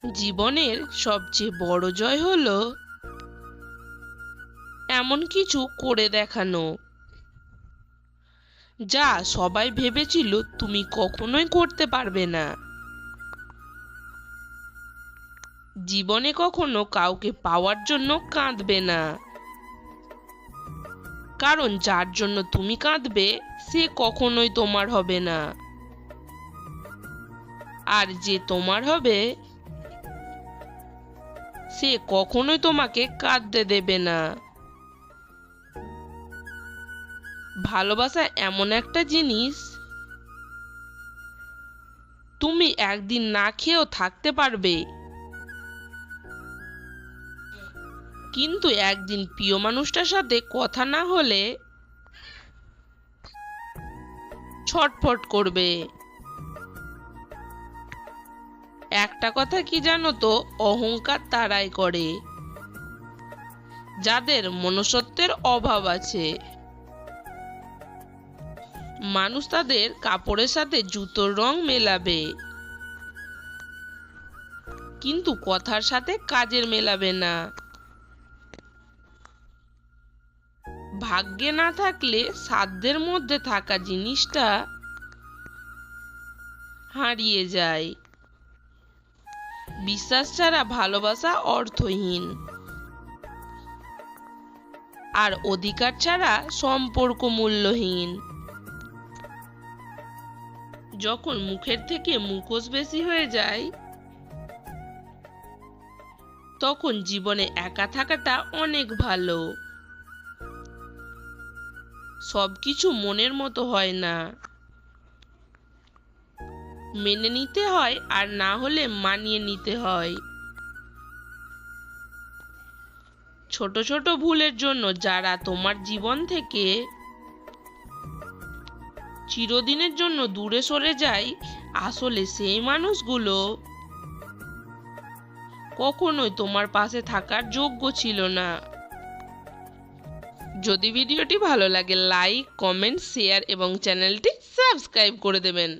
জীবনের সবচেয়ে বড় জয় হলো এমন কিছু করে দেখানো যা সবাই ভেবেছিল তুমি কখনোই করতে পারবে না। জীবনে কখনো কাউকে পাওয়ার জন্য কাঁদবে না, কারণ যার জন্য তুমি কাঁদবে সে কখনোই তোমার হবে না, আর যে তোমার হবে সে কখনোই তোমাকে কাঁদতে দেবে না। ভালোবাসা এমন একটা জিনিস, তুমি একদিন না খেয়েও থাকতে পারবে, কিন্তু একদিন প্রিয় মানুষটার সাথে কথা না হলে ছটফট করবে। একটা কথা কি জানো তো, অহংকার তারাই করে যাদের মনুষ্যত্বের অভাব আছে। মানুষ তাদের কাপড়ের সাথে জুতোর রং মেলাবে, কিন্তু কথার সাথে কাজের মেলাবে না। ভাগ্যে না থাকলে সাধ্যের মধ্যে থাকা জিনিসটা হারিয়ে যায়। বিশ্বাস ছাড়া ভালোবাসা অর্থহীন, আর অধিকার ছাড়া সম্পর্ক মূল্যহীন। যখন মুখের থেকে মুখোশ বেশি হয়ে যায়, তখন জীবনে একা থাকাটা অনেক ভালো। সবকিছু মনের মতো হয় না, মেনে নিতে হয়, আর না হলে মানিয়ে নিতে হয়। ছোট ছোট ভুলের জন্য যারা তোমার জীবন থেকে চিরদিনের জন্য দূরে সরে যায়, আসলে সেই মানুষগুলো কখনোই তোমার পাশে থাকার যোগ্য ছিল না। যদি ভিডিওটি ভালো লাগে, লাইক, কমেন্ট, শেয়ার এবং চ্যানেলটি সাবস্ক্রাইব করে দেবেন।